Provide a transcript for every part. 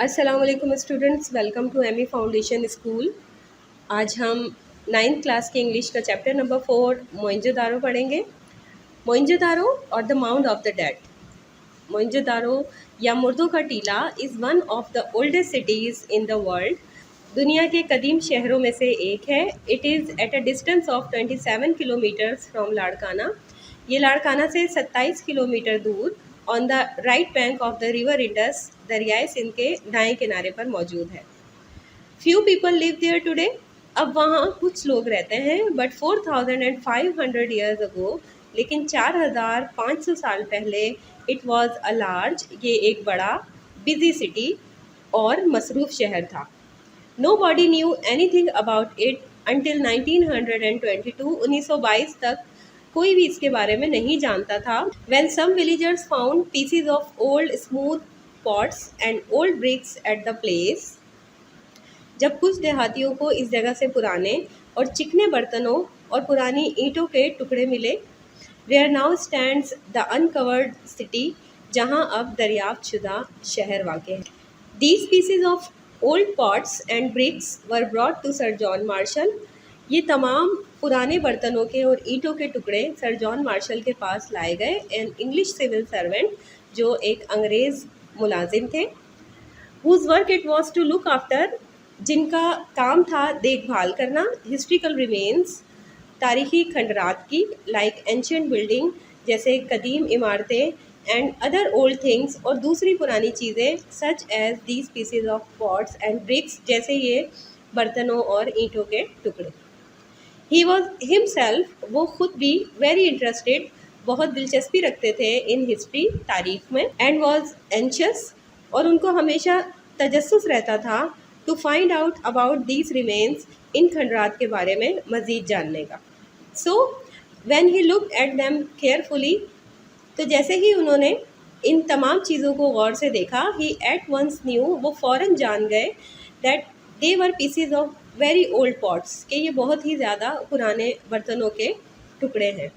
अस्सलामुअलैकुम students, welcome to Amy foundation school. आज हम 9th क्लास के इंग्लिश का चैप्टर नंबर 4 मोइंजोदारो पढ़ेंगे। मोइंजोदारो और the mound of the dead. Mohenjodaro या मुर्दों का टीला is one of the oldest cities in the world. दुनिया के कदीम शहरों में से एक है। It is at a distance of 27 kilometres from Larkana. ये लाड़काना से 27 किलोमीटर दूर on the right bank of the river Indus, दरियाए सिंध के दाएं किनारे पर मौजूद है। Few people live there today. अब वहाँ कुछ लोग रहते हैं, बट 4500 ईयर्स अगो, लेकिन 4500 साल पहले, इट वॉज अ लार्ज, ये एक बड़ा, बिजी सिटी और मसरूफ़ शहर था। Nobody knew anything about it until 1922। 1922 तक कोई भी इसके बारे में नहीं जानता था। When some villagers found pieces of old smooth pots and old bricks at the place, जब कुछ देहातियों को इस जगह से पुराने और चिकने बर्तनों और पुरानी ईंटों के टुकड़े मिले, where now stands the uncovered city, जहां अब दरियाफ्त शुदा शहर वाक़ है। These pieces of old pots and bricks were brought to Sir John Marshall। ये तमाम पुराने बर्तनों के और ईंटों के टुकड़े सर जॉन मार्शल के पास लाए गए, एन इंग्लिश सिविल सर्वेंट, जो एक अंग्रेज़ मुलाजिम थे। Whose work it was to look after, जिनका काम था देखभाल करना, हिस्ट्रिकल रिमेन्स, तारीखी खंडरात की, लाइक एंशियंट बिल्डिंग, जैसे कदीम इमारतें, एंड अदर ओल्ड थिंग्स, और दूसरी पुरानी चीज़ें, such as these pieces of pots and bricks, जैसे ये बर्तनों और ईंटों के टुकड़े। ही वॉज हिमसेल्फ, वो खुद भी वेरी इंटरेस्टेड, बहुत दिलचस्पी रखते थे इन हिस्ट्री, तारीख में, एंड वॉज एंशियस, और उनको हमेशा तजस्सुस रहता था, to find out about these remains, इन खंडरात के बारे में मज़ीद जानने का। So when he looked at them carefully, तो जैसे ही उन्होंने इन तमाम चीज़ों को गौर से देखा, ही एट वंस न्यू, वो फ़ौरन जान गए, that they were PCs of very old pots, कि ये बहुत ही ज़्यादा पुराने बर्तनों के टुकड़े हैं।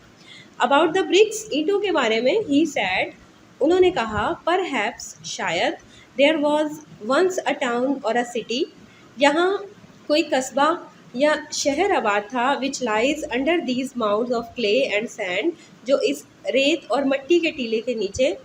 अबाउट द ब्रिक्स, ईंटों के बारे में, ही सैड, उन्होंने कहा, परहैप्स, शायद, there was once a town और अ सिटी, यहाँ कोई कस्बा या शहर आबाद था, which lies under these mounds of clay and sand, जो इस रेत और मट्टी के टीले के नीचे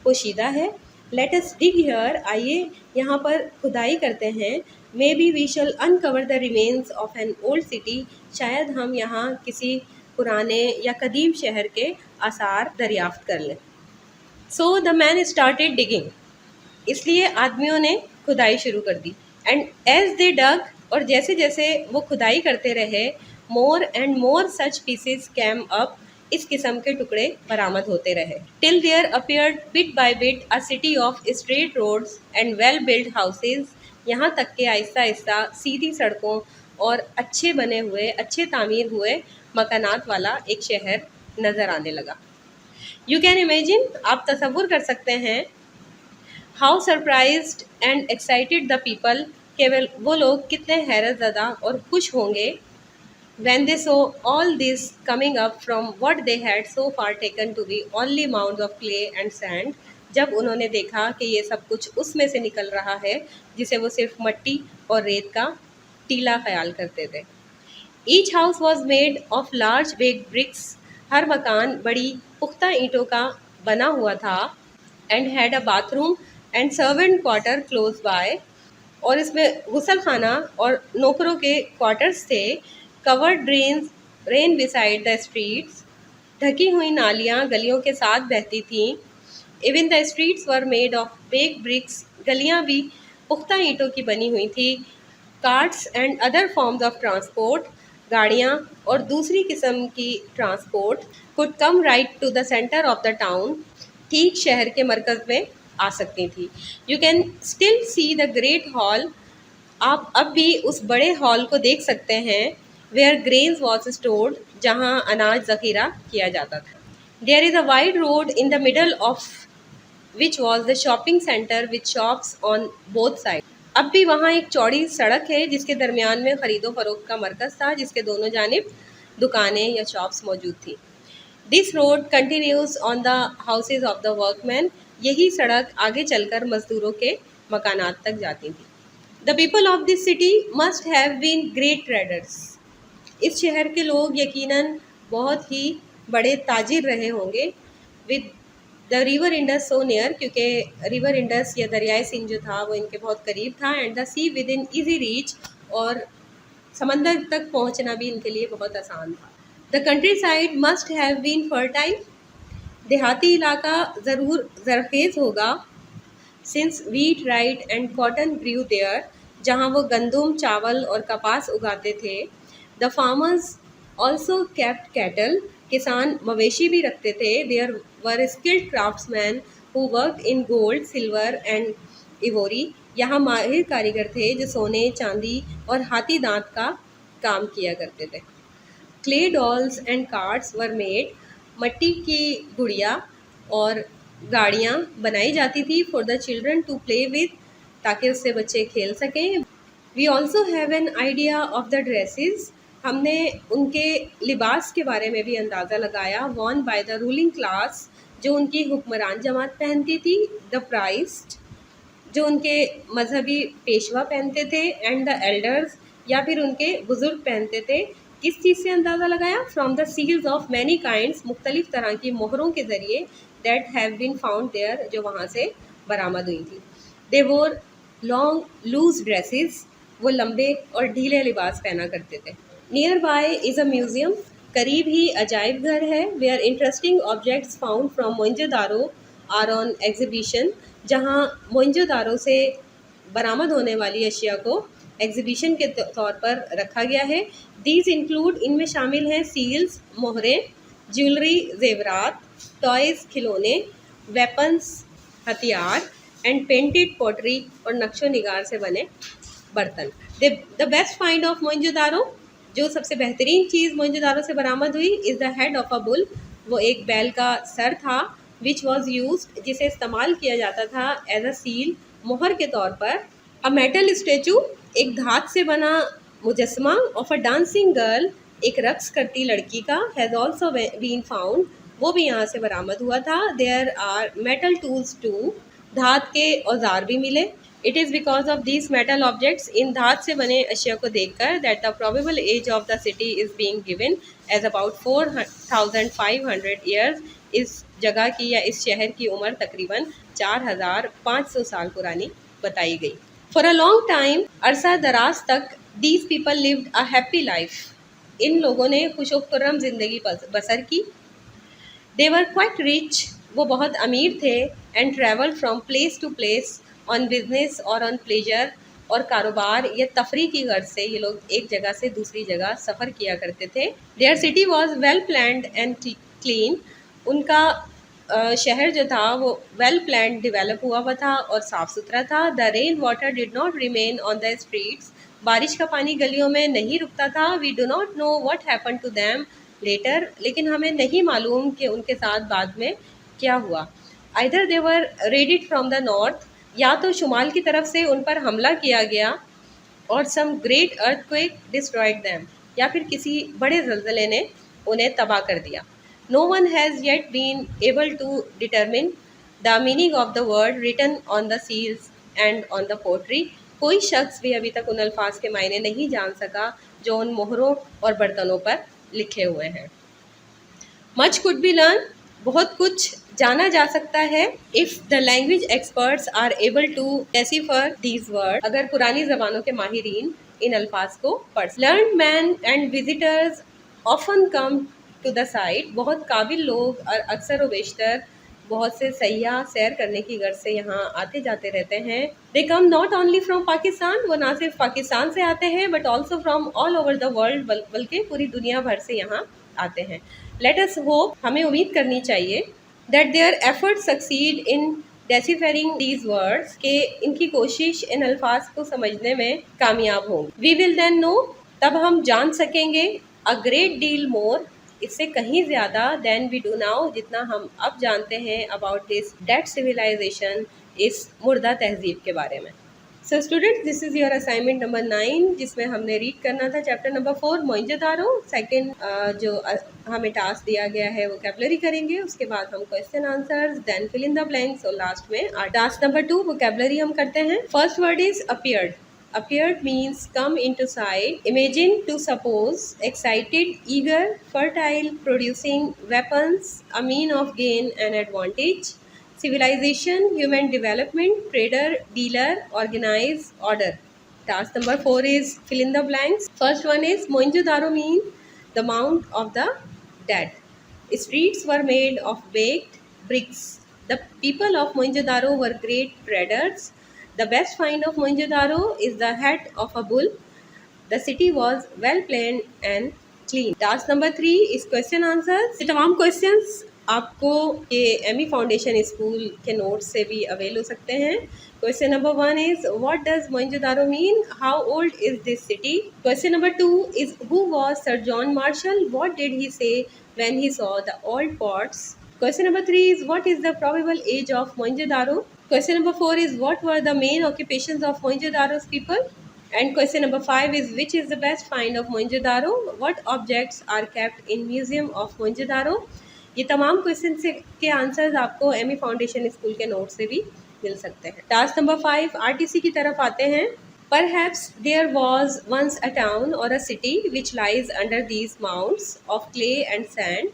पोशीदा है। लेट अस डिग हियर, आइए यहाँ पर खुदाई करते हैं। Maybe we shall uncover the remains of an old city, शायद हम यहाँ किसी पुराने या कदीम शहर के आसार दरियाफ्त कर लें। So the man started digging, इसलिए आदमियों ने खुदाई शुरू कर दी। एंड एज दे डग, और जैसे जैसे वो खुदाई करते रहे, more and more such pieces came up, इस किस्म के टुकड़े बरामद होते रहे। Till there appeared bit by bit a city of straight roads and well built houses, यहाँ तक के आहिस्ता आहिस्ता सीधी सड़कों और अच्छे बने हुए, अच्छे तामीर हुए मकानात वाला एक शहर नज़र आने लगा। यू कैन इमेजिन, आप तसव्वुर कर सकते हैं, how surprised and excited the people, केवल वो लोग कितने हैरत ज़दा और खुश होंगे, when they saw all this coming up from what they had so far taken to be only mounds of clay and sand, जब उन्होंने देखा कि ये सब कुछ उसमें से निकल रहा है जिसे वो सिर्फ मट्टी और रेत का टीला ख्याल करते थे। Each house was made of large big bricks, हर मकान बड़ी पुख्ता ईंटों का बना हुआ था, and had a bathroom and servant quarter close by, और इसमें गुसल खाना और नौकरों के क्वार्टर्स थे। Covered drains ran beside the streets, ढकी हुई नालियाँ गलियों के साथ बहती थीं। Even the streets were made of bake bricks, गलियाँ भी पुख्ता ईंटों की बनी हुई थी। Carts and other forms of transport, गाड़ियाँ और दूसरी किस्म की transport, could come right to the centre of the town, ठीक शहर के मरकज़ में आ सकती थी। You can still see the great hall, आप अब भी उस बड़े हॉल को देख सकते हैं, वेयर ग्रेन्स वॉज स्टोर्ड, जहाँ अनाज ज़ख़ीरा किया जाता था। There is a wide road in the middle of which was the shopping centre with shops on both side, अब भी वहाँ एक चौड़ी सड़क है जिसके दरमियान में ख़रीदो फरोख्त का मरकज़ था, जिसके दोनों जानिब दुकानें या शॉप्स मौजूद थी। This road continues on the houses of the workman, यही सड़क आगे चलकर मज़दूरों के मकानात तक जाती थी। The people of this city must have been great traders. इस शहर के लोग यकीनन बहुत ही बड़े ताजिर रहे होंगे। With the river Indus so near, क्योंकि रिवर इंडस या दरियाए सिंध जो था वो इनके बहुत करीब था। And the sea within easy reach, और समंदर तक पहुंचना भी इनके लिए बहुत आसान था। The countryside must have been fertile. देहाती इलाका ज़रूर ज़रखेज़ होगा। Since wheat rice and cotton grew there, जहाँ वो गंदम, चावल और कपास उगाते थे। The farmers also kept cattle, किसान मवेशी भी रखते थे। There were skilled craftsman who work in gold, silver and ivory. यहाँ माहिर कारीगर थे जो सोने, चांदी और हाथी दांत का काम किया करते थे। Clay dolls and carts were made, मट्टी की गुड़िया और गाड़ियाँ बनाई जाती थी for the children to play with, ताकि उससे बच्चे खेल सकें। We also have an idea of the dresses. हमने उनके लिबास के बारे में भी अंदाज़ा लगाया। Worn by the ruling class, जो उनकी हुक्मरान जमात पहनती थी। द प्राइस्ड, जो उनके मजहबी पेशवा पहनते थे। एंड द एल्डर्स, या फिर उनके बुज़ुर्ग पहनते थे। किस चीज़ से अंदाज़ा लगाया? From the seals of many kinds, मुख्तलिफ तरह की मोहरों के ज़रिए, that have been found there, जो वहाँ से बरामद हुई थी। दे वोर लॉन्ग लूज ड्रेसेस, वो लंबे और ढीले लिबास पहना करते थे। Nearby is a museum, करीब ही अजायब घर है। Where interesting objects found from Mohenjodaro are on exhibition, जहाँ मोइंजोदारो से बरामद होने वाली अशिया को एग्जीबिशन के तौर पर रखा गया है। दीज इंक्लूड, इनमें शामिल हैं सील्स, मोहरें, ज्वेलरी, जेवरात, टॉयज़, खिलौने, वेपन्स, हथियार, एंड पेंटेड पॉटरी, और नक्शो निगार से बने बर्तन। द बेस्ट फाइंड ऑफ मोइंजोदारो, जो सबसे बेहतरीन चीज़ मोइंजोदारो से बरामद हुई, is the head of a bull, वो एक बैल का सर था। विच वॉज यूज्ड, जिसे इस्तेमाल किया जाता था एज अ सील, मोहर के तौर पर। अ मेटल स्टेचू, एक धात से बना मुजस्मा ऑफ अ डांसिंग गर्ल, एक रक्स करती लड़की का, हैज़ ऑल्सो बीन फाउंड, वो भी यहाँ से बरामद हुआ था। There are metal tools too, धात के औजार भी मिले। It is because of these metal objects, इन धात से बने अशिया को देखकर, that the probable age of the city is being given as about 4500 years. इस जगह की या इस शहर की उम्र तकरीबन 4500 साल पुरानी बताई गई। फॉर अ लॉन्ग टाइम, अरसा दराज तक, these people lived a happy life, इन लोगों ने खुशो-खुर्रम ज़िंदगी बसर की। दे वर क्वाइट रिच, वो बहुत अमीर थे। And travel from place to place on business और ऑन प्लेजर, और कारोबार या तफरी की गर्ज से ये लोग एक जगह से दूसरी जगह सफ़र किया करते थे। There city was well planned and clean, उनका शहर जो था वो वेल प्लान्ड, डेवलप हुआ हुआ था और साफ़ सुथरा था। The rain water did not remain on the streets, बारिश का पानी गलियों में नहीं रुकता था। We do not know what happen to them later, लेकिन हमें नहीं मालूम कि उनके साथ बाद में क्या हुआ। Either they were raided from the north, या तो शुमाल की तरफ से उन पर हमला किया गया, और some great earthquake destroyed them, या फिर किसी बड़े ज़लज़ले ने उन्हें तबाह कर दिया। No one has yet been able to determine the meaning of the word written on the seals and on the pottery. कोई शख्स भी अभी तक उन अल्फाज के मायने नहीं जान सका जो उन मोहरों और बर्तनों पर लिखे हुए हैं। Much could be learned, बहुत कुछ जाना जा सकता है। If the language experts are able to decipher these words, अगर पुरानी ज़बानों के माहिरीन इन अल्फाज को पढ़। Learned men and visitors often come to the site, बहुत काबिल लोग और अक्सर व बेशतर बहुत से सयाह सैर करने की गर्ज से यहाँ आते जाते रहते हैं। दे कम नॉट ओनली फ्रॉम पाकिस्तान, वो ना सिर्फ पाकिस्तान से आते हैं, but also from all over the world, बल्कि पूरी दुनिया भर से यहाँ आते हैं। लेट अस होप, हमें उम्मीद करनी चाहिए, that their effort succeed in deciphering these words, के इनकी कोशिश इन अल्फाज को समझने में कामयाब होंगी। वी विल देन नो, तब हम जान सकेंगे, अ ग्रेट डील मोर, इससे कहीं ज़्यादा, देन वी डू नाउ, जितना हम अब जानते हैं, अबाउट दिस डेड सिविलाइजेशन, इस मुर्दा तहजीब के बारे में। So student, this is your assignment number 9, जिसमें हमने रीड करना था चैप्टर नंबर 4 मोइंजोदारो। सेकंड जो हमें टास्क दिया गया है वो वोकैबुलरी करेंगे, उसके बाद हम question answers, then fill in the blanks और लास्ट में टास्क नंबर 2 वोकैबुलरी हम करते हैं। First word is appeared. Appeared means come into sight. Imagine, to suppose. Excited, eager, fertile, producing weapons, a mean of gain and advantage. Civilization, human development, trader, dealer, organize, order. Task number 4 is fill in the blanks. First one is Mohenjo-daro mean the mound of the dead. Streets were made of baked bricks. The people of Mohenjo-daro were great traders. The best find of Mohenjo-daro is the head of a bull. The city was well planned and clean. Task number 3 इस question answers. ये तमाम questions आपको ये Amy foundation school के notes से भी avail हो सकते हैं। Question number 1 is what does Mohenjodaro mean, how old is this city. Question number 2 is who was sir John Marshall, what did he say when he saw the old pots. Question number 3 is what is the probable age of Mohenjo-daro? Question number 4 is what were the main occupations of Mohenjo-daro's people? And question number 5 is which is the best find of Mohenjo-daro? What objects are kept in Museum of Mohenjo-daro? ये तमाम question से के answers आपको Amy foundation school के note से भी मिल सकते हैं। टास्क नंबर 5 आरटीसी की तरफ आते हैं। Perhaps there was once a town or a city which lies under these mounds of clay and sand.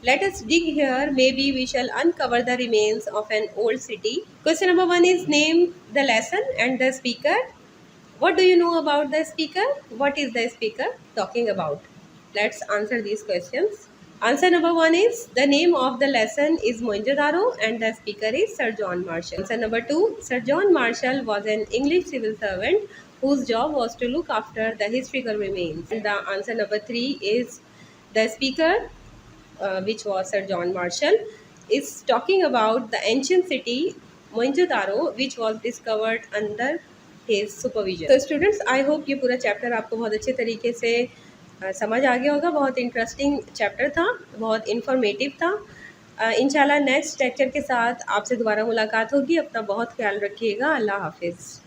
Let us dig here, maybe we shall uncover the remains of an old city. Question number 1 is name the lesson and the speaker. What do you know about the speaker? What is the speaker talking about? Let's answer these questions. Answer number 1 is the name of the lesson is Mohenjo-daro and the speaker is Sir John Marshall. Answer number 2, Sir John Marshall was an English civil servant whose job was to look after the historical remains. And the answer number 3 is the speaker, which was Sir John Marshall, is talking about the ancient city Mohenjo-daro, which was discovered under his supervision. So students, I hope ये पूरा chapter आपको बहुत अच्छे तरीके से समझ आ गया होगा। बहुत इंटरेस्टिंग चैप्टर था, बहुत इन्फॉर्मेटिव था। इंशाल्लाह नेक्स्ट लेक्चर के साथ आपसे दोबारा मुलाकात होगी। अपना बहुत ख्याल रखिएगा। अल्लाह हाफिज़।